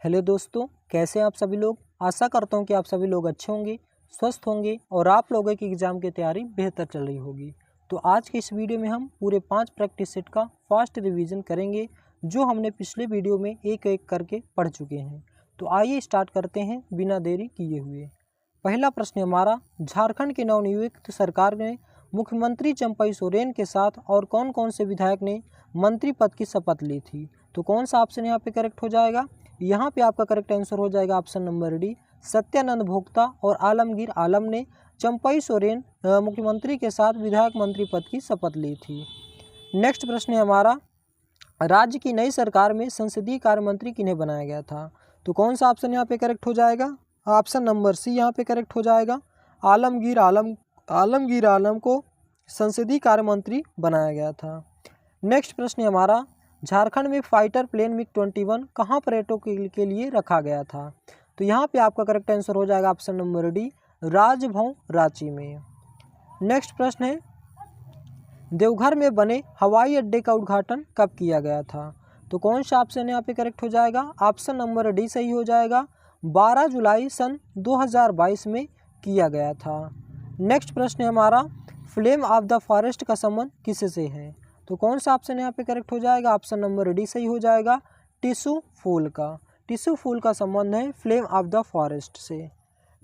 Hello दोस्तों, कैसे हैं आप सभी लोग। आशा करता हूं कि आप सभी लोग अच्छे होंगे, स्वस्थ होंगे और आप लोगों की एग्ज़ाम की तैयारी बेहतर चल रही होगी। तो आज के इस वीडियो में हम पूरे 5 प्रैक्टिस सेट का फास्ट रिवीजन करेंगे, जो हमने पिछले वीडियो में एक एक करके पढ़ चुके हैं। तो आइए स्टार्ट करते हैं बिना देरी किए हुए। पहला प्रश्न हमारा, झारखंड के नवनियुक्त सरकार ने मुख्यमंत्री चंपई सोरेन के साथ और कौन कौन से विधायक ने मंत्री पद की शपथ ली थी। तो कौन सा ऑप्शन यहाँ पे करेक्ट हो जाएगा। यहाँ पे आपका करेक्ट आंसर हो जाएगा option number D, Satyanand Bhokta और आलमगीर आलम ने चंपई सोरेन मुख्यमंत्री के साथ विधायक मंत्री पद की शपथ ली थी। नेक्स्ट प्रश्न है हमारा, राज्य की नई सरकार में संसदीय कार्य मंत्री किन्हें बनाया गया था। तो कौन सा ऑप्शन यहाँ पे करेक्ट हो जाएगा। ऑप्शन नंबर सी यहाँ पे करेक्ट हो जाएगा, आलमगीर आलम को संसदीय कार्य मंत्री बनाया गया था। नेक्स्ट प्रश्न है हमारा, झारखंड में फाइटर प्लेन मिग 21 कहाँ पर्यटकों के लिए रखा गया था। तो यहाँ पे आपका करेक्ट आंसर हो जाएगा option number D, Raj Bhavan Ranchi में। नेक्स्ट प्रश्न है, देवघर में बने हवाई अड्डे का उद्घाटन कब किया गया था। तो कौन सा ऑप्शन यहाँ पे करेक्ट हो जाएगा। ऑप्शन नंबर डी सही हो जाएगा, 12 जुलाई सन 2022 में किया गया था। नेक्स्ट प्रश्न है हमारा, फ्लेम ऑफ द फॉरेस्ट का संबंध किससे है। तो कौन सा ऑप्शन यहाँ पे करेक्ट हो जाएगा। ऑप्शन नंबर डी सही हो जाएगा, टिश्यू फूल का। टिश्यू फूल का संबंध है फ्लेम ऑफ द फॉरेस्ट से।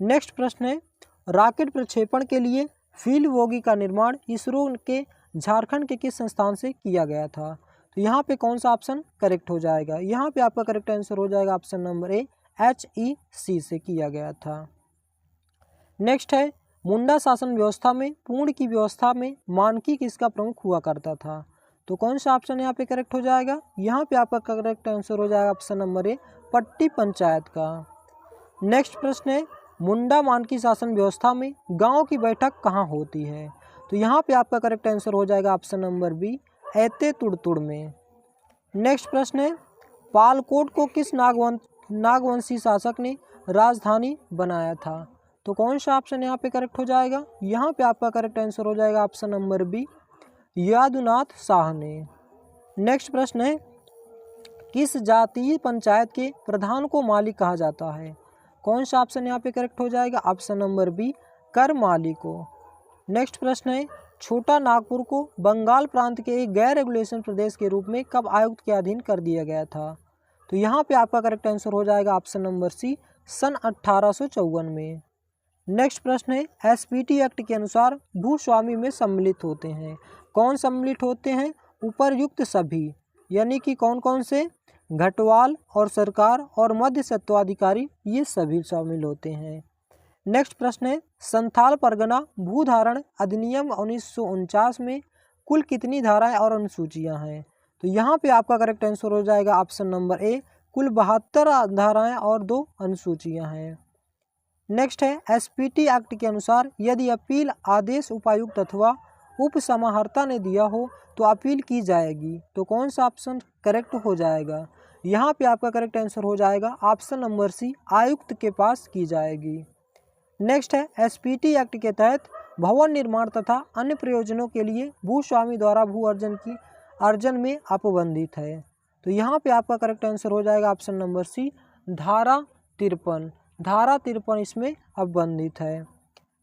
नेक्स्ट प्रश्न है, रॉकेट प्रक्षेपण के लिए फील्ड बोगी का निर्माण इसरो के झारखंड के किस संस्थान से किया गया था। तो यहाँ पे कौन सा ऑप्शन करेक्ट हो जाएगा। यहाँ पे आपका करेक्ट आंसर हो जाएगा ऑप्शन नंबर ए, HEC से किया गया था। नेक्स्ट है, मुंडा शासन व्यवस्था में पूर्ण की व्यवस्था में मानकी किसका प्रमुख हुआ करता था। तो कौन सा ऑप्शन यहाँ पे करेक्ट हो जाएगा। यहाँ पे आपका करेक्ट आंसर हो जाएगा ऑप्शन नंबर ए, पट्टी पंचायत का। नेक्स्ट प्रश्न है, मुंडा मानकी शासन व्यवस्था में गांव की बैठक कहाँ होती है। तो यहाँ पे आपका करेक्ट आंसर हो जाएगा ऑप्शन नंबर बी, ऐते तुड़तुड़ में। नेक्स्ट प्रश्न है, पालकोट को किस नागवंशी शासक ने राजधानी बनाया था। तो कौन सा ऑप्शन यहाँ पे करेक्ट हो जाएगा। यहाँ पे आपका करेक्ट आंसर हो जाएगा ऑप्शन नंबर बी, यादुनाथ शाह ने। नेक्स्ट प्रश्न है, किस जातीय पंचायत के प्रधान को माली कहा जाता है। कौन सा ऑप्शन यहाँ पे करेक्ट हो जाएगा। ऑप्शन नंबर बी, कर माली को। नेक्स्ट प्रश्न है, छोटा नागपुर को बंगाल प्रांत के एक गैर रेगुलेशन प्रदेश के रूप में कब आयुक्त के अधीन कर दिया गया था। तो यहाँ पे आपका करेक्ट आंसर हो जाएगा ऑप्शन नंबर सी, सन 1854 में। नेक्स्ट प्रश्न है, SPT एक्ट के अनुसार भूस्वामी में सम्मिलित होते हैं। कौन सम्मिलित होते हैं। उपरयुक्त सभी, यानी कि कौन कौन से, घटवाल और सरकार और मध्य सत्वाधिकारी, ये सभी शामिल होते हैं। नेक्स्ट प्रश्न है, संथाल परगना भूधारण अधिनियम 1949 में कुल कितनी धाराएं और अनुसूचियां हैं। तो यहाँ पे आपका करेक्ट आंसर हो जाएगा ऑप्शन नंबर ए, कुल 72 धाराएं और 2 अनुसूचियां हैं। नेक्स्ट है, SPT एक्ट के अनुसार यदि अपील आदेश उपायुक्त अथवा उप समाहर्ता ने दिया हो तो अपील की जाएगी। तो कौन सा ऑप्शन करेक्ट हो जाएगा। यहाँ पे आपका करेक्ट आंसर हो जाएगा ऑप्शन नंबर सी, आयुक्त के पास की जाएगी। नेक्स्ट है, SPT एक्ट के तहत भवन निर्माण तथा अन्य प्रयोजनों के लिए भूस्वामी द्वारा भू अर्जन में अपबंधित है। तो यहाँ पे आपका करेक्ट आंसर हो जाएगा ऑप्शन नंबर सी, धारा 53 इसमें अपबंधित है।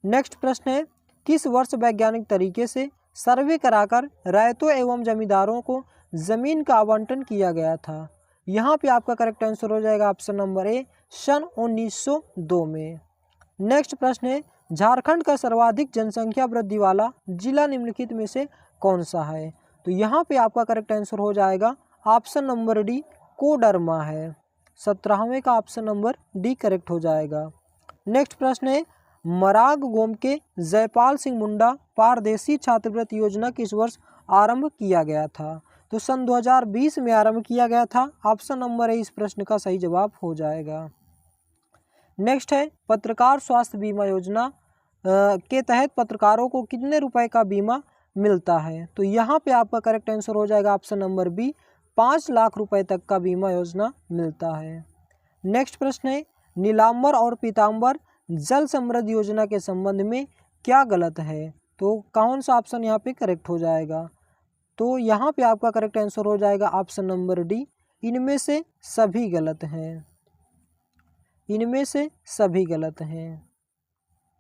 नेक्स्ट प्रश्न है, किस वर्ष वैज्ञानिक तरीके से सर्वे कराकर रैयतों एवं जमींदारों को जमीन का आवंटन किया गया था। यहाँ पे आपका करेक्ट आंसर हो जाएगा ऑप्शन नंबर ए, सन 1902 में। नेक्स्ट प्रश्न है, झारखंड का सर्वाधिक जनसंख्या वृद्धि वाला जिला निम्नलिखित में से कौन सा है। तो यहाँ पे आपका करेक्ट आंसर हो जाएगा ऑप्शन नंबर डी, कोडरमा है। 17वें का ऑप्शन नंबर डी करेक्ट हो जाएगा। नेक्स्ट प्रश्न है, मराग गोम के जयपाल सिंह मुंडा पारदेशी छात्रवृत्ति योजना किस वर्ष आरंभ किया गया था। तो सन 2020 में आरंभ किया गया था। ऑप्शन नंबर ए इस प्रश्न का सही जवाब हो जाएगा। नेक्स्ट है, पत्रकार स्वास्थ्य बीमा योजना के तहत पत्रकारों को कितने रुपए का बीमा मिलता है। तो यहाँ पे आपका करेक्ट आंसर हो जाएगा ऑप्शन नंबर बी, 5 लाख रुपए तक का बीमा योजना मिलता है। नेक्स्ट प्रश्न है, नीलांबर और पीतांबर जल समृद्धि योजना के संबंध में क्या गलत है। तो कौन सा ऑप्शन यहाँ पे करेक्ट हो जाएगा। तो यहाँ पे आपका करेक्ट आंसर हो जाएगा ऑप्शन नंबर डी, इनमें से सभी गलत हैं। इनमें से सभी गलत हैं।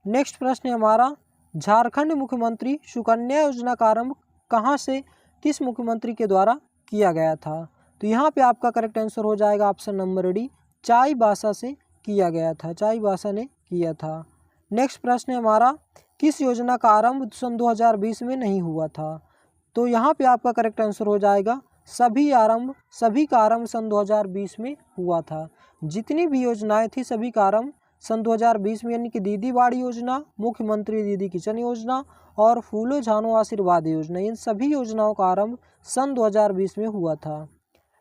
नेक्स्ट प्रश्न है हमारा, झारखंड मुख्यमंत्री सुकन्या योजना का आरंभ कहाँ से, किस मुख्यमंत्री के द्वारा किया गया था? तो यहाँ पे आपका करेक्ट आंसर हो जाएगा ऑप्शन नंबर डी, चाईबासा से किया गया था, चाईबासा ने किया था। नेक्स्ट प्रश्न है हमारा, किस योजना का आरंभ सन 2020 में नहीं हुआ था? तो यहाँ पे आपका करेक्ट आंसर हो जाएगा सभी का आरंभ सन 2020 में हुआ था। जितनी भी योजनाएं थी सभी का आरंभ सन 2020 में, यानी कि दीदी बाड़ी योजना, मुख्यमंत्री दीदी किचन योजना और फूलो झानो आशीर्वाद योजना, इन सभी योजनाओं का आरंभ सन 2020 में हुआ था।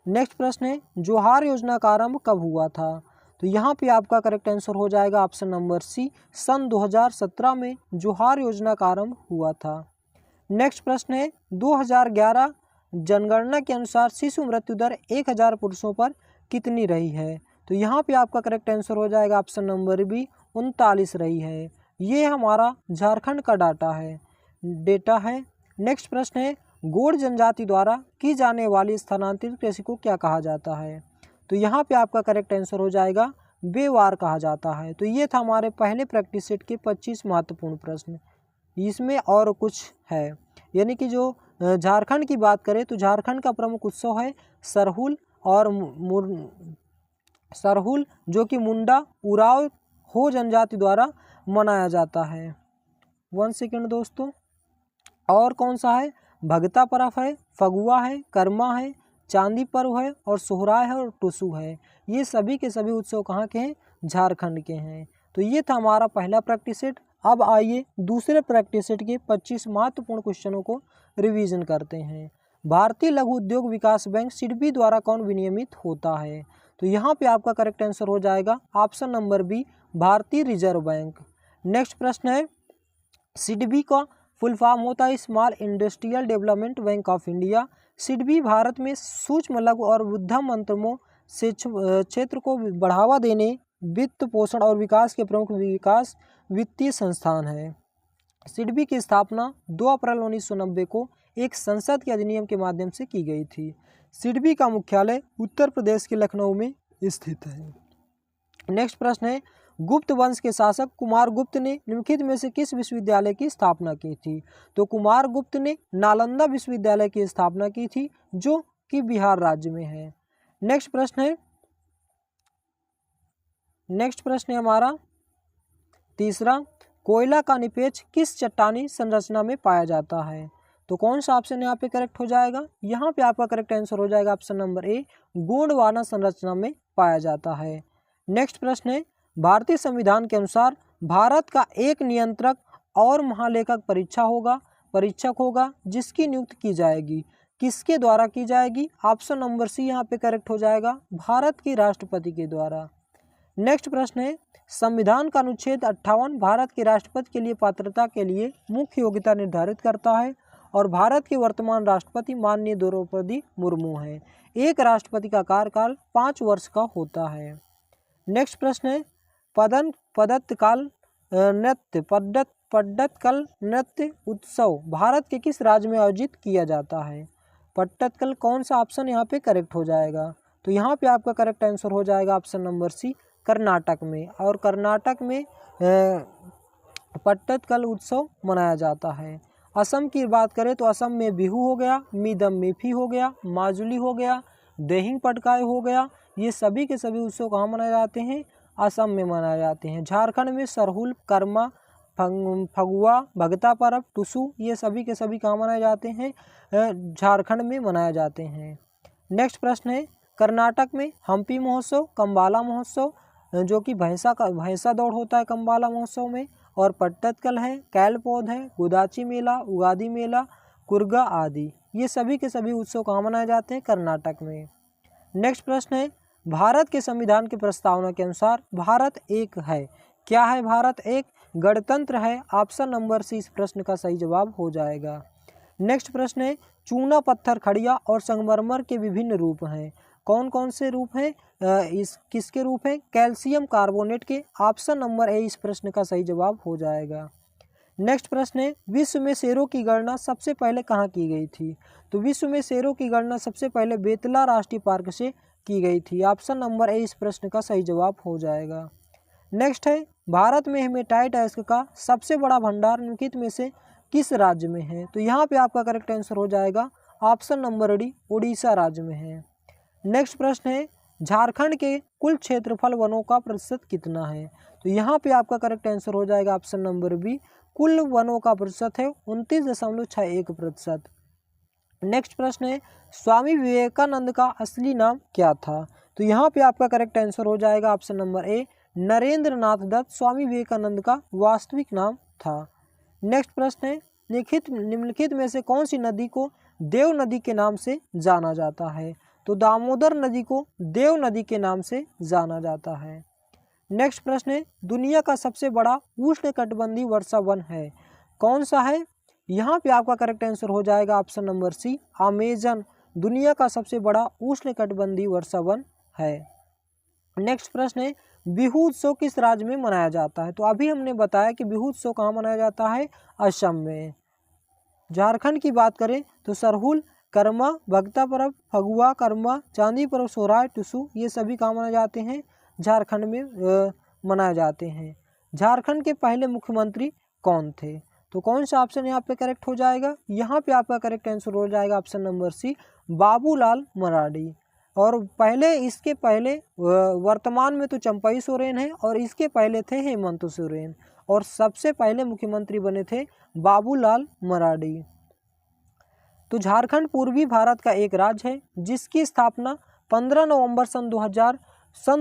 नेक्स्ट प्रश्न है, जोहार योजना का आरंभ कब हुआ था? तो यहाँ पे आपका करेक्ट आंसर हो जाएगा ऑप्शन नंबर सी, सन 2017 में जोहार योजना का आरंभ हुआ था। नेक्स्ट प्रश्न है, 2011 जनगणना के अनुसार शिशु मृत्यु दर 1000 पुरुषों पर कितनी रही है? तो यहाँ पे आपका करेक्ट आंसर हो जाएगा ऑप्शन नंबर बी, 39 रही है। ये हमारा झारखंड का डेटा है। नेक्स्ट प्रश्न है, गोंड जनजाति द्वारा की जाने वाली स्थानांतरित कृषि को क्या कहा जाता है? तो यहाँ पे आपका करेक्ट आंसर हो जाएगा बेवार कहा जाता है। तो ये था हमारे पहले प्रैक्टिस सेट के 25 महत्वपूर्ण प्रश्न। इसमें और कुछ है, यानी कि जो झारखंड की बात करें तो झारखंड का प्रमुख उत्सव है सरहुल, और सरहुल जो कि मुंडा उराव हो जनजाति द्वारा मनाया जाता है। 1 सेकेंड दोस्तों, और कौन सा है? भगता पर्व है, फगुआ है, कर्मा है, चांदी पर्व है और सोहराय है और टुसु है। ये सभी के सभी उत्सव कहाँ के हैं? झारखंड के हैं। तो ये था हमारा पहला प्रैक्टिस सेट। अब आइए दूसरे प्रैक्टिस सेट के 25 महत्वपूर्ण क्वेश्चनों को रिवीजन करते हैं। भारतीय लघु उद्योग विकास बैंक सिडबी द्वारा कौन विनियमित होता है? तो यहाँ पे आपका करेक्ट आंसर हो जाएगा ऑप्शन नंबर बी, भारतीय रिजर्व बैंक। नेक्स्ट प्रश्न है, सिडबी का फुल फॉर्म होता है small industrial development bank of India. SIDBI Bharat में सूक्ष्म लघु और मध्यम उद्यमों से क्षेत्र को बढ़ावा देने, वित्त पोषण और विकास के प्रमुख विकास वित्तीय संस्थान है। सिडबी की स्थापना 2 अप्रैल 1990 को एक संसद के अधिनियम के माध्यम से की गई थी। सिडबी का मुख्यालय उत्तर प्रदेश के लखनऊ में स्थित है। नेक्स्ट प्रश्न है, गुप्त वंश के शासक कुमार गुप्त ने निम्नलिखित में से किस विश्वविद्यालय की स्थापना की थी? तो कुमार गुप्त ने नालंदा विश्वविद्यालय की स्थापना की थी, जो कि बिहार राज्य में है। नेक्स्ट प्रश्न है हमारा तीसरा, कोयला का निपेज किस चट्टानी संरचना में पाया जाता है? तो कौन सा ऑप्शन यहाँ पे करेक्ट हो जाएगा? यहाँ पे आपका करेक्ट आंसर हो जाएगा ऑप्शन नंबर ए, गोंडवाना संरचना में पाया जाता है। नेक्स्ट प्रश्न है, भारतीय संविधान के अनुसार भारत का एक नियंत्रक और महालेखक परीक्षक होगा जिसकी नियुक्ति की जाएगी, किसके द्वारा की जाएगी? ऑप्शन नंबर सी यहाँ पे करेक्ट हो जाएगा, भारत के राष्ट्रपति के द्वारा। नेक्स्ट प्रश्न है, संविधान का अनुच्छेद 58 भारत के राष्ट्रपति के लिए पात्रता के लिए मुख्य योग्यता निर्धारित करता है और भारत के वर्तमान राष्ट्रपति माननीय द्रौपदी मुर्मू हैं। एक राष्ट्रपति का कार्यकाल 5 वर्ष का होता है। नेक्स्ट प्रश्न है, पद्दतकल नृत्य उत्सव भारत के किस राज्य में आयोजित किया जाता है? पट्टतकल कौन सा ऑप्शन यहाँ पे करेक्ट हो जाएगा? तो यहाँ पे आपका करेक्ट आंसर हो जाएगा ऑप्शन नंबर सी, कर्नाटक में। और कर्नाटक में पट्टतकल उत्सव मनाया जाता है। असम की बात करें तो असम में बिहू हो गया, मीदम मेफी हो गया, माजुली हो गया, देहिंग पटकाई हो गया, ये सभी के सभी उत्सव कहाँ मनाए जाते हैं? असम में मनाए जाते हैं। झारखंड में सरहुल, कर्मा, फगुआ, भगता पर्व, टुसु, ये सभी के सभी कहाँ मनाए जाते हैं? झारखंड में मनाए जाते हैं। नेक्स्ट प्रश्न है, कर्नाटक में हम्पी महोत्सव, कंबाला महोत्सव जो कि भैंसा दौड़ होता है कंबाला महोत्सव में, और पट्टतकल है, कैलपौध है, गुदाची मेला, उगादी मेला, कुर्गा आदि, ये सभी के सभी उत्सव कहाँ मनाए जाते हैं? कर्नाटक में। नेक्स्ट प्रश्न है, भारत के संविधान की प्रस्तावना के अनुसार भारत एक है। क्या है भारत एक? गणतंत्र है। ऑप्शन नंबर सी इस प्रश्न का सही जवाब हो जाएगा। नेक्स्ट प्रश्न है, चूना पत्थर, खड़िया और संगमरमर के विभिन्न रूप हैं। कौन कौन से रूप हैं? किसके रूप हैं? कैल्शियम कार्बोनेट के। ऑप्शन नंबर ए इस प्रश्न का सही जवाब हो जाएगा। नेक्स्ट प्रश्न है, विश्व में शेरों की गणना सबसे पहले कहाँ की गई थी? तो विश्व में शेरों की गणना सबसे पहले बेतला राष्ट्रीय पार्क से की गई थी? ऑप्शन नंबर ए इस प्रश्न का सही जवाब हो जाएगा। नेक्स्ट है, भारत में हेमेटाइट अयस्क का सबसे बड़ा भंडार निम्नलिखित में से किस राज्य में है? तो यहाँ पे आपका करेक्ट आंसर हो जाएगा ऑप्शन नंबर डी, उड़ीसा राज्य में है। नेक्स्ट प्रश्न है, झारखंड के कुल क्षेत्रफल वनों का प्रतिशत कितना है? तो यहाँ पे आपका करेक्ट आंसर हो जाएगा ऑप्शन नंबर बी, कुल वनों का प्रतिशत है 29.61%। नेक्स्ट प्रश्न है, स्वामी विवेकानंद का असली नाम क्या था? तो यहाँ पे आपका करेक्ट आंसर हो जाएगा ऑप्शन नंबर ए, नरेंद्र नाथ दत्त स्वामी विवेकानंद का वास्तविक नाम था। नेक्स्ट प्रश्न है, निम्नलिखित में से कौन सी नदी को देव नदी के नाम से जाना जाता है? तो दामोदर नदी को देव नदी के नाम से जाना जाता है। नेक्स्ट प्रश्न है, दुनिया का सबसे बड़ा उष्णकटिबंधीय वर्षा वन है, कौन सा है? यहाँ पे आपका करेक्ट आंसर हो जाएगा ऑप्शन नंबर सी, अमेजन दुनिया का सबसे बड़ा उष्णकटिबंधीय वर्षा वन है। नेक्स्ट प्रश्न है, बिहू उत्सव किस राज्य में मनाया जाता है? तो अभी हमने बताया कि बिहू उत्सव कहाँ मनाया जाता है, असम में। झारखंड की बात करें तो सरहुल, कर्मा, भगता पर्व, फगुआ, कर्मा, चांदी पर्व, सोहराय, टुसु, ये सभी कहाँ मनाए जाते हैं? झारखंड में मनाए जाते हैं। झारखंड के पहले मुख्यमंत्री कौन थे? तो कौन सा ऑप्शन यहाँ पे करेक्ट हो जाएगा? यहाँ पे आपका करेक्ट आंसर हो जाएगा option number C, Babulal Marandi. और इसके पहले वर्तमान में तो चंपई सोरेन है और इसके पहले थे हेमंत सोरेन, और सबसे पहले मुख्यमंत्री बने थे बाबूलाल मरांडी। तो झारखंड पूर्वी भारत का एक राज्य है जिसकी स्थापना 15 नवंबर सन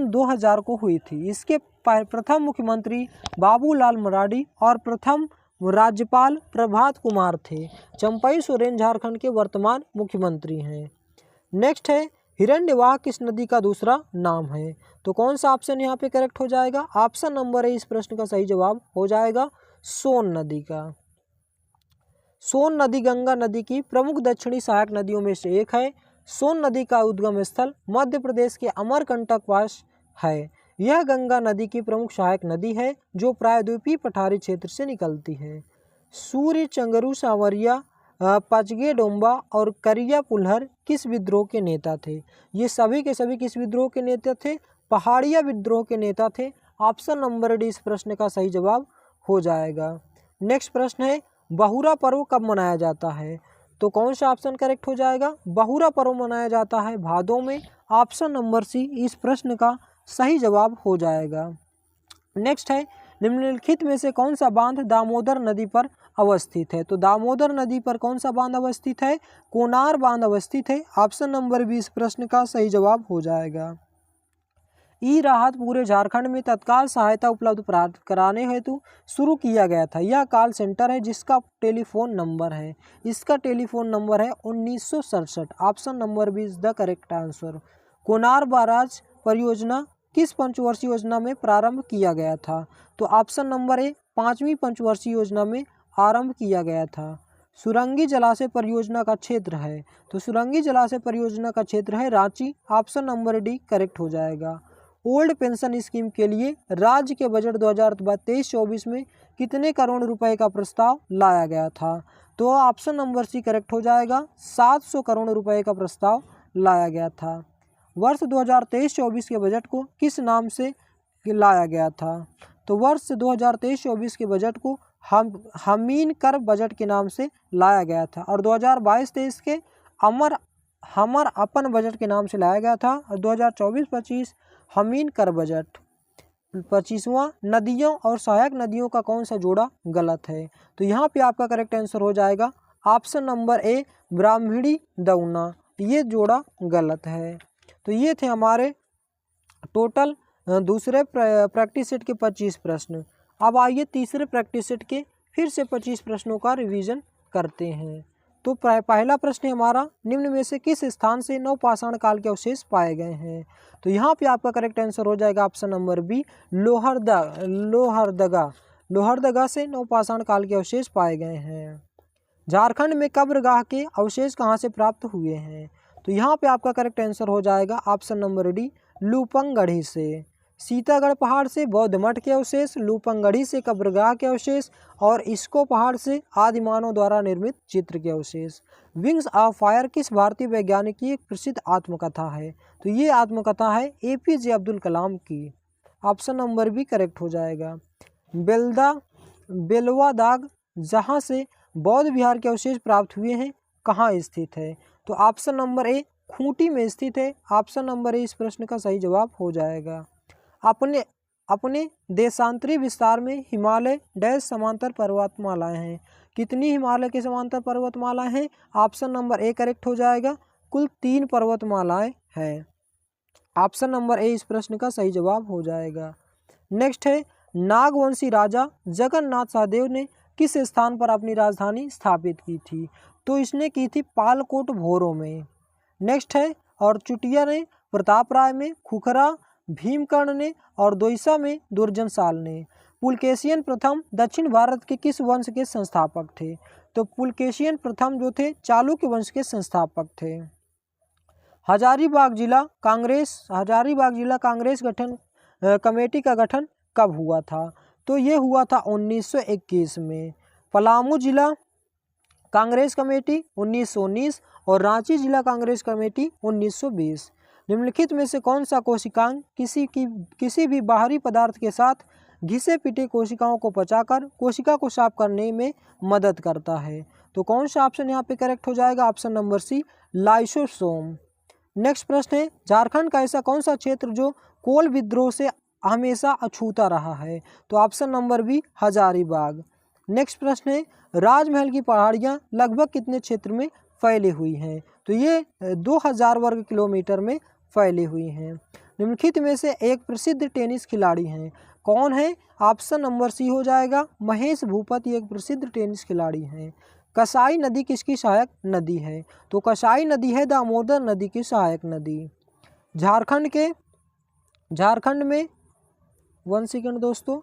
2000 को हुई थी। इसके प्रथम मुख्यमंत्री बाबूलाल मरांडी और प्रथम राज्यपाल प्रभात कुमार थे। चंपई सोरेन झारखंड के वर्तमान मुख्यमंत्री हैं। नेक्स्ट है, हिरण्यवाह किस नदी का दूसरा नाम है? तो कौन सा ऑप्शन यहाँ पे करेक्ट हो जाएगा? ऑप्शन नंबर ए इस प्रश्न का सही जवाब हो जाएगा सोन नदी का। सोन नदी गंगा नदी की प्रमुख दक्षिणी सहायक नदियों में से एक है। सोन नदी का उद्गम स्थल मध्य प्रदेश के अमरकंटक पास है। यह गंगा नदी की प्रमुख सहायक नदी है जो प्रायद्वीपीय पठारी क्षेत्र से निकलती है। सूर्य, चंगरू, सांवरिया, पचगे डोंबा और करिया पुल्हर किस विद्रोह के नेता थे? ये सभी के सभी किस विद्रोह के नेता थे? पहाड़िया विद्रोह के नेता थे। ऑप्शन नंबर डी इस प्रश्न का सही जवाब हो जाएगा। नेक्स्ट प्रश्न है, बहुरा पर्व कब मनाया जाता है? तो कौन सा ऑप्शन करेक्ट हो जाएगा? बहुरा पर्व मनाया जाता है भादों में। ऑप्शन नंबर सी इस प्रश्न का सही जवाब हो जाएगा। नेक्स्ट है, निम्नलिखित में से कौन सा बांध दामोदर नदी पर अवस्थित है? तो दामोदर नदी पर कौन सा बांध अवस्थित है? कोनार बांध अवस्थित है। ऑप्शन नंबर बी इस प्रश्न का सही जवाब हो जाएगा। ई राहत पूरे झारखंड में तत्काल सहायता उपलब्ध प्राप्त कराने हेतु शुरू किया गया था। यह कॉल सेंटर है जिसका टेलीफोन नंबर है, इसका टेलीफोन नंबर है 1967। Option number B is the correct answer. Konar barrage परियोजना किस पंचवर्षीय योजना में प्रारंभ किया गया था? तो ऑप्शन नंबर ए 5वीं पंचवर्षीय योजना में आरंभ किया गया था। सुरंगी जलाशय परियोजना का क्षेत्र है, तो सुरंगी जलाशय परियोजना का क्षेत्र है Ranchi. Option number D correct हो जाएगा। ओल्ड पेंशन स्कीम के लिए राज्य के बजट 2023-24 में कितने करोड़ रुपए का प्रस्ताव लाया गया था? तो ऑप्शन नंबर सी करेक्ट हो जाएगा। 700 करोड़ रुपए का प्रस्ताव लाया गया था। वर्ष 2023-24 के बजट को किस नाम से लाया गया था? तो वर्ष 2023-24 के बजट को हमीन कर बजट के नाम से लाया गया था, और 2022-23 के हमर अपन बजट के नाम से लाया गया था, और 2024-25 हमीन कर बजट। 25वां, नदियों और सहायक नदियों का कौन सा जोड़ा गलत है? तो यहाँ पे आपका करेक्ट आंसर हो जाएगा ऑप्शन नंबर ए ब्राह्मणी दौना, ये जोड़ा गलत है। तो ये थे हमारे टोटल दूसरे प्रैक्टिस सेट के 25 प्रश्न। अब आइए तीसरे प्रैक्टिस सेट के फिर से 25 प्रश्नों का रिवीजन करते हैं। तो पहला प्रश्न है हमारा, निम्न में से किस स्थान से नवपाषाण काल के अवशेष पाए गए हैं? तो यहाँ पे आपका करेक्ट आंसर हो जाएगा ऑप्शन नंबर बी लोहरदगा से नवपाषाण काल के अवशेष पाए गए हैं। झारखंड में कब्रगाह के अवशेष कहाँ से प्राप्त हुए हैं? तो यहाँ पे आपका करेक्ट आंसर हो जाएगा ऑप्शन नंबर डी लूपंगढ़ी से। सीतागढ़ पहाड़ से बौद्ध मठ के अवशेष, लूपंगड़ी से कब्रगाह के अवशेष और इसको पहाड़ से आदिमानव द्वारा निर्मित चित्र के अवशेष। विंग्स ऑफ फायर किस भारतीय वैज्ञानिक की एक प्रसिद्ध आत्मकथा है? तो ये आत्मकथा है APJ अब्दुल कलाम की। ऑप्शन नंबर बी करेक्ट हो जाएगा। बेलवा दाग जहाँ से बौद्ध विहार के अवशेष प्राप्त हुए हैं कहाँ स्थित है? तो ऑप्शन नंबर ए खूंटी में स्थित है। ऑप्शन नंबर ए इस प्रश्न का सही जवाब हो जाएगा। अपने देशांतरी विस्तार में हिमालय डैश समांतर पर्वतमालाएं हैं। कितनी हिमालय के समांतर पर्वतमालाएं हैं? ऑप्शन नंबर ए करेक्ट हो जाएगा। कुल 3 पर्वतमालाएं हैं। ऑप्शन नंबर ए इस प्रश्न का सही जवाब हो जाएगा। नेक्स्ट है नागवंशी राजा जगन्नाथ सहदेव ने किस स्थान पर अपनी राजधानी स्थापित की थी? तो इसने की थी पालकोट भोरों में। नेक्स्ट है और चुटिया ने प्रताप राय में, खुखरा भीमकर्ण ने और दोईसा में दुर्जनसाल ने। पुलकेशियन प्रथम दक्षिण भारत के किस वंश के संस्थापक थे? तो पुलकेशियन प्रथम जो थे चालुक्य वंश के संस्थापक थे। हजारीबाग जिला कांग्रेस गठन कमेटी का गठन कब हुआ था? तो ये हुआ था 1921 में। पलामू जिला कांग्रेस कमेटी 1919 और रांची जिला कांग्रेस कमेटी 1920। निम्नलिखित में से कौन सा कोशिकांग किसी भी बाहरी पदार्थ के साथ घिसे पिटे कोशिकाओं को पचाकर कोशिका को साफ करने में मदद करता है? तो कौन सा ऑप्शन यहाँ पे करेक्ट हो जाएगा? Option number C lysosome. Next प्रश्न है झारखंड का ऐसा कौन सा क्षेत्र जो कोल विद्रोह से हमेशा अछूता रहा है? तो option number B Hazaribagh. Next प्रश्न है राजमहल की पहाड़ियाँ लगभग कितने क्षेत्र में फैली हुई हैं? तो ये 2000 वर्ग किलोमीटर में फैली हुई हैं। निम्नलिखित में से एक प्रसिद्ध टेनिस खिलाड़ी हैं, कौन है? ऑप्शन नंबर सी हो जाएगा महेश भूपति एक प्रसिद्ध टेनिस खिलाड़ी हैं। कसाई नदी किसकी सहायक नदी है? तो कसाई नदी है दामोदर नदी की सहायक नदी। झारखंड में 1 सेकंड दोस्तों,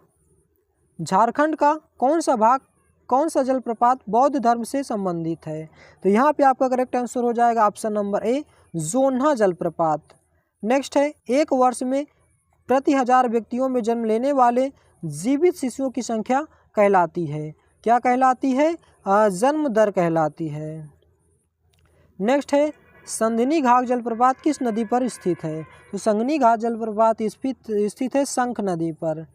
झारखंड का कौन सा जलप्रपात बौद्ध धर्म से संबंधित है? तो यहाँ पे आपका करेक्ट आंसर हो जाएगा ऑप्शन नंबर ए जोन्हा जलप्रपात। नेक्स्ट है एक वर्ष में प्रति 1000 व्यक्तियों में जन्म लेने वाले जीवित शिशुओं की संख्या कहलाती है? क्या कहलाती है? जन्म दर कहलाती है। नेक्स्ट है संघनी घाट जलप्रपात किस नदी पर स्थित है? तो संघनी घाट जलप्रपात स्थित है शंख नदी पर।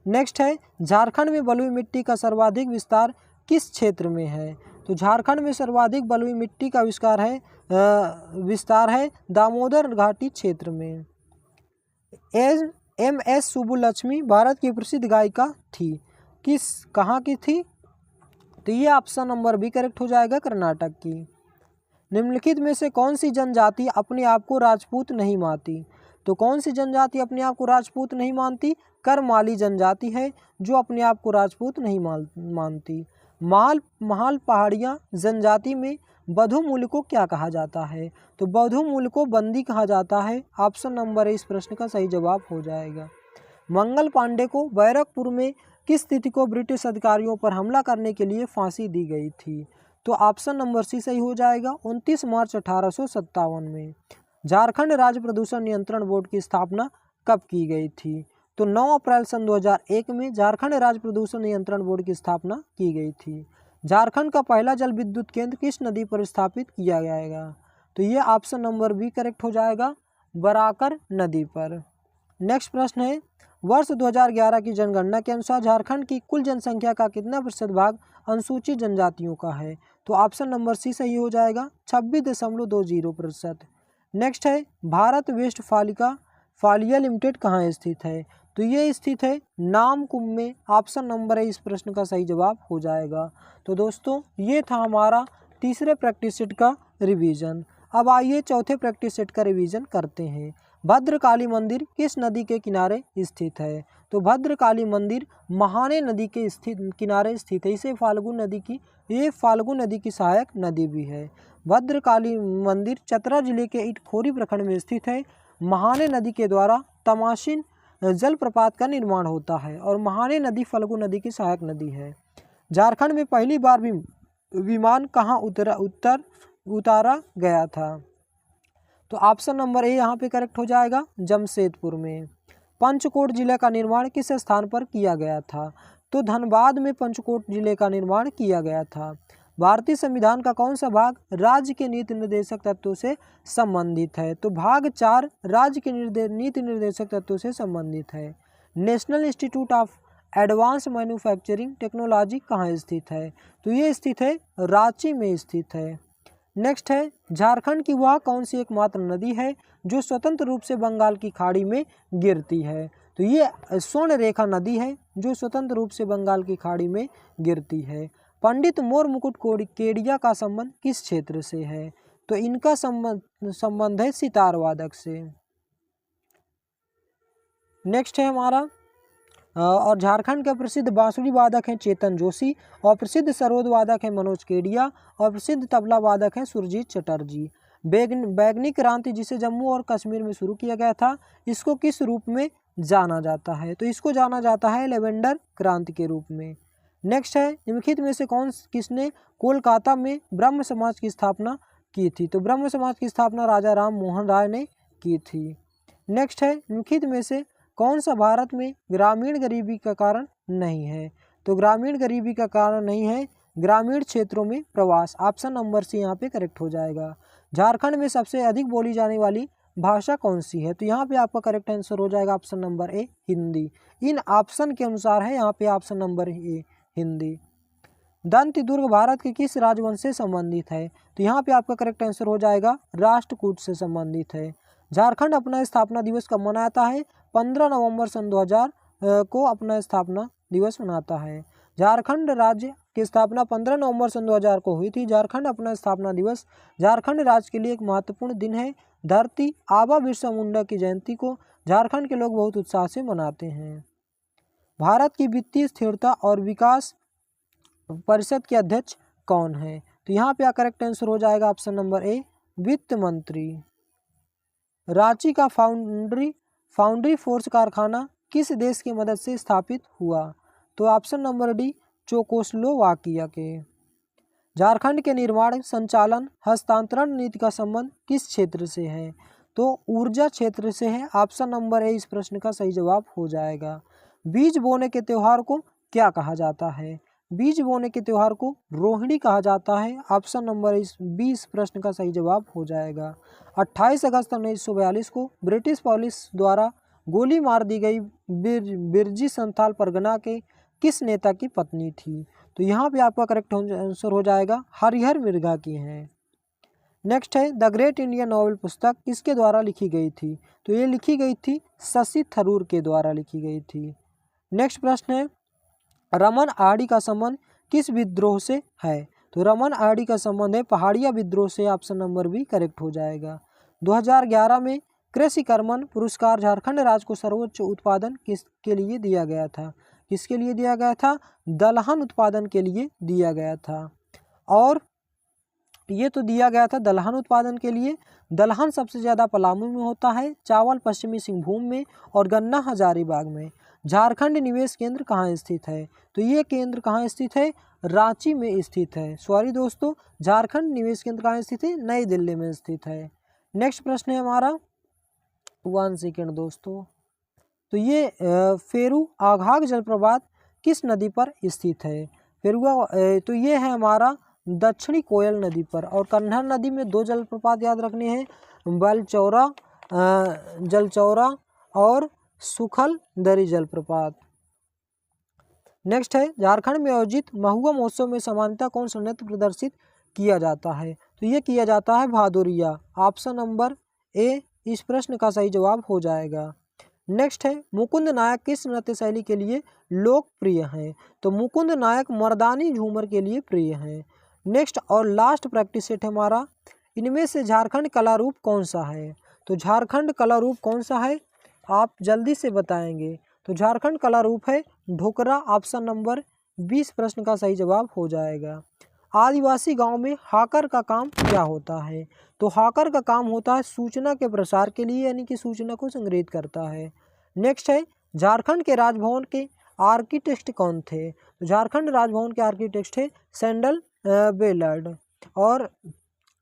नेक्स्ट है झारखंड में बलुई मिट्टी का सर्वाधिक विस्तार किस क्षेत्र में है? तो झारखंड में सर्वाधिक बलुई मिट्टी का विस्तार है दामोदर घाटी क्षेत्र में। MS सुब्बुलक्ष्मी भारत की प्रसिद्ध गायिका थी, कहाँ की थी? तो ये ऑप्शन नंबर बी करेक्ट हो जाएगा कर्नाटक की। निम्नलिखित में से कौन सी जनजाति अपने आप को राजपूत नहीं मानती? तो कौन सी जनजाति अपने आप को राजपूत नहीं मानती? करमाली जनजाति है जो अपने आप को राजपूत नहीं मानती। महाल पहाड़ियाँ जनजाति में बधुमूल को क्या कहा जाता है? तो बधुमूल को बंदी कहा जाता है। ऑप्शन नंबर ए इस प्रश्न का सही जवाब हो जाएगा। मंगल पांडे को बैरकपुर में किस तिथि को ब्रिटिश अधिकारियों पर हमला करने के लिए फांसी दी गई थी? तो ऑप्शन नंबर सी सही हो जाएगा 29 मार्च 1857 में। झारखंड राज्य प्रदूषण नियंत्रण बोर्ड की स्थापना कब की गई थी? तो 9 अप्रैल सन 2001 में झारखंड राज्य प्रदूषण नियंत्रण बोर्ड की स्थापना की गई थी। झारखंड का पहला जल विद्युत केंद्र किस नदी पर स्थापित किया जाएगा? तो ये ऑप्शन नंबर बी करेक्ट हो जाएगा बराकर नदी पर। नेक्स्ट प्रश्न है वर्ष 2011 की जनगणना के अनुसार झारखंड की कुल जनसंख्या का कितना प्रतिशत भाग अनुसूचित जनजातियों का है? तो ऑप्शन नंबर सी सही हो जाएगा 26.20%। नेक्स्ट है भारत वेस्ट फालिया लिमिटेड कहाँ स्थित है? तो ये स्थित है नामकुम में। ऑप्शन नंबर है इस प्रश्न का सही जवाब हो जाएगा। तो दोस्तों ये था हमारा तीसरे प्रैक्टिस सेट का रिवीजन। अब आइए चौथे प्रैक्टिस सेट का रिवीजन करते हैं। भद्रकाली मंदिर किस नदी के किनारे स्थित है? तो भद्रकाली मंदिर महाने नदी के किनारे स्थित है। ये फाल्गु नदी की सहायक नदी भी है। भद्रकाली मंदिर चतरा जिले के इटखोरी प्रखंड में स्थित है। महाने नदी के द्वारा तमाशिन जलप्रपात का निर्माण होता है और महाने नदी फाल्गु नदी की सहायक नदी है। झारखंड में पहली बार विमान कहाँ उतारा गया था? तो ऑप्शन नंबर ए यहाँ पे करेक्ट हो जाएगा जमशेदपुर में। पंचकोट जिले का निर्माण किस स्थान पर किया गया था? तो धनबाद में पंचकोट जिले का निर्माण किया गया था। भारतीय संविधान का कौन सा भाग राज्य के नीति निर्देशक तत्वों से संबंधित है? तो भाग 4 राज्य के नीति निर्देशक तत्वों से संबंधित है। National institute of advance manufacturing technology कहाँ स्थित है? तो ये स्थित है रांची में स्थित है। नेक्स्ट है, झारखंड की वह कौन सी एकमात्र नदी है जो स्वतंत्र रूप से बंगाल की खाड़ी में गिरती है? तो ये स्वर्ण रेखा नदी है जो स्वतंत्र रूप से बंगाल की खाड़ी में गिरती है। पंडित मोर मुकुट केडिया का संबंध किस क्षेत्र से है? तो इनका संबंध है सितार वादक से। नेक्स्ट है हमारा, और झारखंड के प्रसिद्ध बांसुरी वादक हैं चेतन जोशी, और प्रसिद्ध सरोद वादक हैं मनोज केडिया, और प्रसिद्ध तबला वादक हैं सुरजीत चटर्जी। बैगनी क्रांति जिसे जम्मू और कश्मीर में शुरू किया गया था, इसको किस रूप में जाना जाता है? तो इसको जाना जाता है लेवेंडर क्रांति के रूप में। नेक्स्ट है, निम्नलिखित में से किसने कोलकाता में ब्रह्म समाज की स्थापना की थी? तो ब्रह्म समाज की स्थापना राजा राम मोहन राय ने की थी। नेक्स्ट है, निम्नलिखित में से कौन सा भारत में ग्रामीण गरीबी का कारण नहीं है? तो ग्रामीण गरीबी का कारण नहीं है ग्रामीण क्षेत्रों में प्रवास। ऑप्शन नंबर सी यहाँ पे करेक्ट हो जाएगा। झारखंड में सबसे अधिक बोली जाने वाली भाषा कौन सी है? तो यहाँ पे आपका करेक्ट आंसर हो जाएगा option number A, Hindi. In option के अनुसार है यहाँ पे ऑप्शन नंबर ए, हिंदी। दंती दुर्ग भारत के किस राजवंश से संबंधित है? तो यहाँ पे आपका करेक्ट आंसर हो जाएगा राष्ट्रकूट से संबंधित है। झारखंड अपना स्थापना दिवस कब मनाता है? 15 नवंबर सन 2000 को अपना स्थापना दिवस मनाता है। झारखंड राज्य की स्थापना 15 नवंबर सन 2000 को हुई थी। झारखंड अपना स्थापना दिवस झारखंड राज्य के लिए एक महत्वपूर्ण दिन है। धरती आबा बिरसा मुंडा की जयंती को झारखंड के लोग बहुत उत्साह से मनाते हैं। भारत की वित्तीय स्थिरता और विकास परिषद के अध्यक्ष कौन है? तो यहाँ पे करेक्ट आंसर हो जाएगा ऑप्शन नंबर ए, वित्त मंत्री। रांची का फाउंड्री फोर्स कारखाना किस देश की मदद से स्थापित हुआ? तो ऑप्शन नंबर डी, चेकोस्लोवाकिया के। झारखंड के निर्माण, संचालन, हस्तांतरण नीति का संबंध किस क्षेत्र से है? तो ऊर्जा क्षेत्र से है। ऑप्शन नंबर ए इस प्रश्न का सही जवाब हो जाएगा। बीज बोने के त्योहार को क्या कहा जाता है? बीज बोने के त्योहार को रोहिणी कहा जाता है। ऑप्शन नंबर 20 प्रश्न का सही जवाब हो जाएगा। 28 अगस्त 1942 को ब्रिटिश पुलिस द्वारा गोली मार दी गई बिरजी संथाल परगना के किस नेता की पत्नी थी? तो यहाँ पे आपका करेक्ट आंसर हो जाएगा हरिहर मिर्गा की है। नेक्स्ट है, द ग्रेट इंडियन नॉवेल पुस्तक किसके द्वारा लिखी गई थी? तो ये लिखी गई थी शशि थरूर के द्वारा लिखी गई थी। नेक्स्ट प्रश्न है, रमन आरडी का संबंध किस विद्रोह से है? तो रमन आरडी का संबंध है पहाड़िया विद्रोह से। ऑप्शन नंबर बी करेक्ट हो जाएगा। 2011 में कृषि कर्मन पुरस्कार झारखंड राज्य को सर्वोच्च उत्पादन किसके लिए दिया गया था? किसके लिए दिया गया था? दलहन उत्पादन के लिए दिया गया था। और ये तो दिया गया था दलहन उत्पादन के लिए। दलहन सबसे ज़्यादा पलामू में होता है, चावल पश्चिमी सिंहभूम में, और गन्ना हजारीबाग में। झारखंड निवेश केंद्र कहाँ स्थित है? तो ये केंद्र कहाँ स्थित है? रांची में स्थित है। सॉरी दोस्तों, झारखंड निवेश केंद्र कहाँ स्थित है? नई दिल्ली में स्थित है। नेक्स्ट प्रश्न है हमारा, 1 सेकेंड दोस्तों। तो ये फेरू आघाग जलप्रपात किस नदी पर स्थित है? तो ये है हमारा दक्षिणी कोयल नदी पर। और कन्हार नदी में 2 जलप्रपात याद रखने हैं, जलचौरा और सुखल दरी जलप्रपात। नेक्स्ट है, झारखंड में आयोजित महुआ महोत्सव में सामान्यतः कौन सा नृत्य प्रदर्शित किया जाता है? तो ये किया जाता है भादोरिया। ऑप्शन नंबर ए इस प्रश्न का सही जवाब हो जाएगा। नेक्स्ट है, मुकुंद नायक किस नृत्य शैली के लिए लोकप्रिय हैं? तो मुकुंद नायक मर्दानी झूमर के लिए प्रिय हैं। नेक्स्ट और लास्ट प्रैक्टिस सेट हमारा, इनमें से झारखंड कला रूप कौन सा है? तो झारखंड कला रूप कौन सा है आप जल्दी से बताएंगे? तो झारखंड कला रूप है ढोकरा। ऑप्शन नंबर 20 प्रश्न का सही जवाब हो जाएगा। आदिवासी गांव में हाकर का काम क्या होता है? तो हाकर का काम होता है सूचना के प्रसार के लिए, यानी कि सूचना को संग्रहित करता है। नेक्स्ट है, झारखंड के राजभवन के आर्किटेक्ट कौन थे? तो झारखंड राजभवन के आर्किटेक्ट थे सैंडल बेलर्ड, और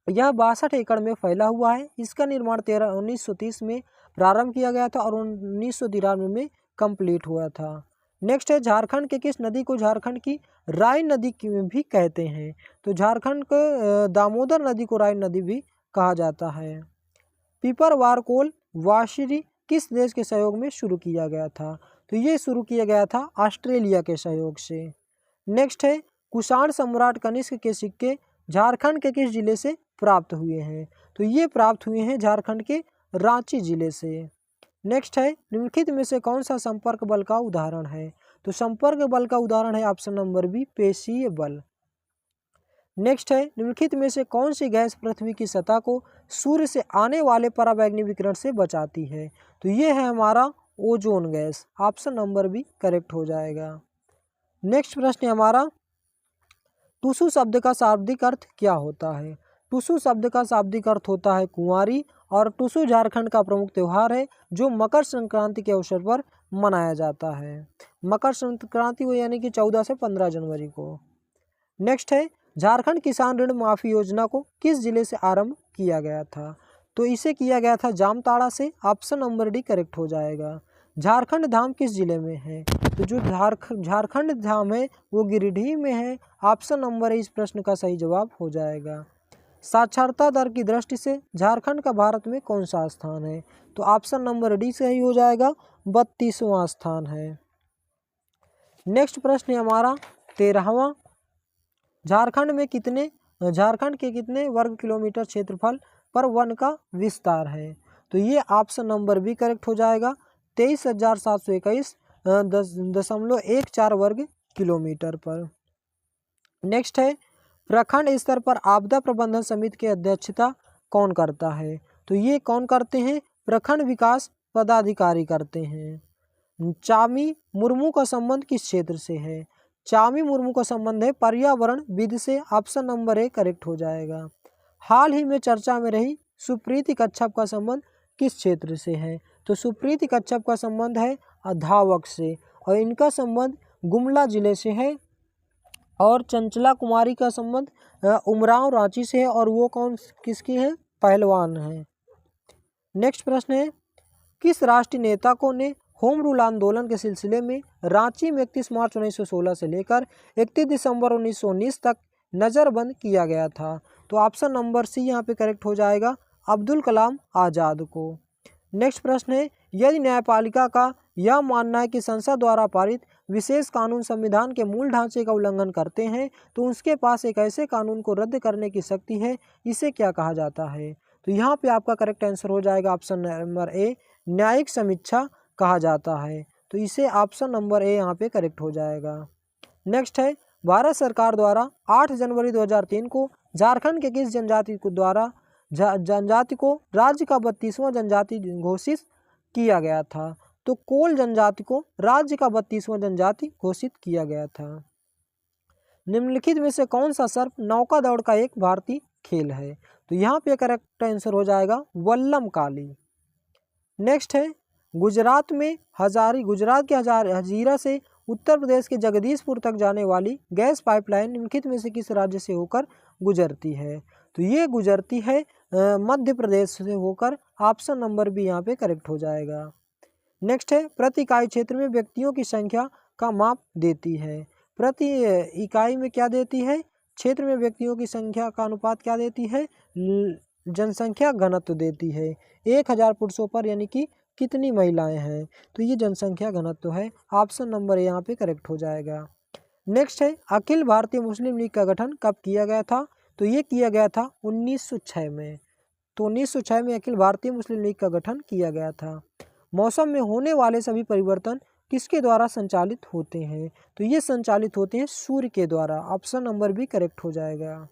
यह 62 एकड़ में फैला हुआ है। इसका निर्माण 1930 में प्रारंभ किया गया था और 1993 में कंप्लीट हुआ था। नेक्स्ट है, झारखंड के किस नदी को झारखंड की राय नदी भी कहते हैं? तो झारखंड के दामोदर नदी को राय नदी भी कहा जाता है। पीपरवार कोल वाशरी किस देश के सहयोग में शुरू किया गया था? तो ये शुरू किया गया था ऑस्ट्रेलिया के सहयोग से। नेक्स्ट है, कुषाण सम्राट कनिष्क के सिक्के झारखंड के किस जिले से प्राप्त हुए हैं? तो ये प्राप्त हुए हैं झारखंड के रांची जिले से। नेक्स्ट है, निम्नलिखित में से कौन सा संपर्क बल का उदाहरण है? तो संपर्क बल का उदाहरण है ऑप्शन नंबर बी, पेशीय बल। नेक्स्ट है, निम्नलिखित में से कौन सी गैस पृथ्वी की सतह को सूर्य से आने वाले पराबैंगनी विकिरण से बचाती है? तो ये है हमारा ozone gas. Option number B correct हो जाएगा। नेक्स्ट प्रश्न है हमारा, टुसु शब्द का शाब्दिक अर्थ क्या होता है? टुसु शब्द का शाब्दिक अर्थ होता है कुंवारी, और टुसु झारखंड का प्रमुख त्यौहार है जो मकर संक्रांति के अवसर पर मनाया जाता है। मकर संक्रांति को यानी कि 14 से 15 जनवरी को। नेक्स्ट है, झारखंड किसान ऋण माफी योजना को किस जिले से आरंभ किया गया था? तो इसे किया गया था जामताड़ा से। ऑप्शन नंबर डी करेक्ट हो जाएगा। झारखंड धाम किस जिले में है? तो जो झारखंड धाम है वो गिरिडीह में है। ऑप्शन नंबर इस प्रश्न का सही जवाब हो जाएगा। साक्षरता दर की दृष्टि से झारखंड का भारत में कौन सा स्थान है? तो ऑप्शन नंबर डी सही हो जाएगा, 32वां स्थान है। नेक्स्ट प्रश्न है हमारा 13वां, झारखंड के कितने वर्ग किलोमीटर क्षेत्रफल पर वन का विस्तार है? तो ये ऑप्शन नंबर बी करेक्ट हो जाएगा, 23,721.14 वर्ग किलोमीटर पर। नेक्स्ट है, प्रखंड स्तर पर आपदा प्रबंधन समिति की अध्यक्षता कौन करता है? तो ये कौन करते हैं? प्रखंड विकास पदाधिकारी करते हैं। चामी मुर्मू का संबंध किस क्षेत्र से है? चामी मुर्मू का संबंध है पर्यावरण विद से। ऑप्शन नंबर ए करेक्ट हो जाएगा। हाल ही में चर्चा में रही सुप्रीति कच्छप का संबंध किस क्षेत्र से है? तो सुप्रीति कच्छप का संबंध है धावक से, और इनका संबंध गुमला जिले से है। और चंचला कुमारी का संबंध उमराव रांची से है, और वो कौन किसकी है? पहलवान है। नेक्स्ट प्रश्न है, किस राष्ट्रीय नेता को ने होम रूल आंदोलन के सिलसिले में रांची में 31 मार्च 1916 से लेकर 31 दिसंबर 1919 तक नज़रबंद किया गया था? तो ऑप्शन नंबर सी यहाँ पे करेक्ट हो जाएगा, अब्दुल कलाम आज़ाद को। नेक्स्ट प्रश्न है, यदि न्यायपालिका का यह मानना है कि संसद द्वारा पारित विशेष कानून संविधान के मूल ढांचे का उल्लंघन करते हैं तो उसके पास एक ऐसे कानून को रद्द करने की शक्ति है, इसे क्या कहा जाता है? तो यहाँ पे आपका करेक्ट आंसर हो जाएगा ऑप्शन नंबर ए, न्यायिक समीक्षा कहा जाता है। तो इसे ऑप्शन नंबर ए यहाँ पे करेक्ट हो जाएगा। नेक्स्ट है, भारत सरकार द्वारा 8 जनवरी 2003 को झारखंड के किस जनजाति को द्वारा जनजाति को राज्य का 32वां जनजाति घोषित किया गया था? तो कोल जनजाति को राज्य का 32वां जनजाति घोषित किया गया था। निम्नलिखित में से कौन सा सर्प नौका दौड़ का एक भारतीय खेल है? तो यहाँ पे करेक्ट आंसर हो जाएगा वल्लम काली। नेक्स्ट है, गुजरात के हजीरा से उत्तर प्रदेश के जगदीशपुर तक जाने वाली गैस पाइपलाइन निम्नलिखित में से किस राज्य से होकर गुजरती है? तो ये गुजरती है मध्य प्रदेश से होकर। ऑप्शन नंबर बी यहाँ पे करेक्ट हो जाएगा। नेक्स्ट है, प्रति इकाई क्षेत्र में व्यक्तियों की संख्या का माप देती है। प्रति इकाई में क्या देती है? क्षेत्र में व्यक्तियों की संख्या का अनुपात क्या देती है? जनसंख्या घनत्व देती है। 1000 पुरुषों पर यानी कि कितनी महिलाएं हैं? तो ये जनसंख्या घनत्व है। ऑप्शन नंबर यहाँ पे करेक्ट हो जाएगा। नेक्स्ट है, अखिल भारतीय मुस्लिम लीग का गठन कब किया गया था? तो ये किया गया था 1906 में। तो 1906 में अखिल भारतीय मुस्लिम लीग का गठन किया गया था। मौसम में होने वाले सभी परिवर्तन किसके द्वारा संचालित होते हैं? तो ये संचालित होते हैं सूर्य के द्वारा। ऑप्शन नंबर बी करेक्ट हो जाएगा।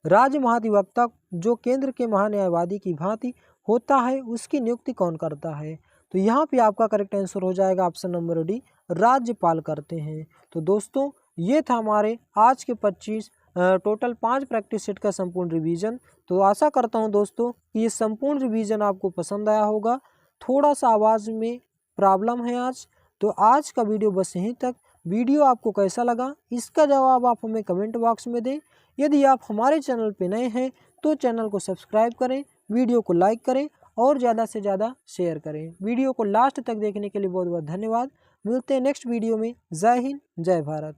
राज्य महाधिवक्ता जो केंद्र के महान्यायवादी की भांति होता है उसकी नियुक्ति कौन करता है? तो यहाँ पे आपका करेक्ट आंसर हो जाएगा ऑप्शन नंबर डी, राज्यपाल करते हैं। तो दोस्तों ये था हमारे आज के 25 टोटल 5 प्रैक्टिस सेट का संपूर्ण रिवीजन। तो आशा करता हूँ दोस्तों कि ये संपूर्ण रिवीजन आपको पसंद आया होगा। थोड़ा सा आवाज़ में प्रॉब्लम है आज, तो आज का वीडियो बस यहीं तक। वीडियो आपको कैसा लगा इसका जवाब आप हमें कमेंट बॉक्स में दें। यदि आप हमारे चैनल पे नए हैं तो चैनल को सब्सक्राइब करें, वीडियो को लाइक करें और ज़्यादा से ज़्यादा शेयर करें। वीडियो को लास्ट तक देखने के लिए बहुत बहुत धन्यवाद। मिलते हैं नेक्स्ट वीडियो में। जय हिंद, जय भारत।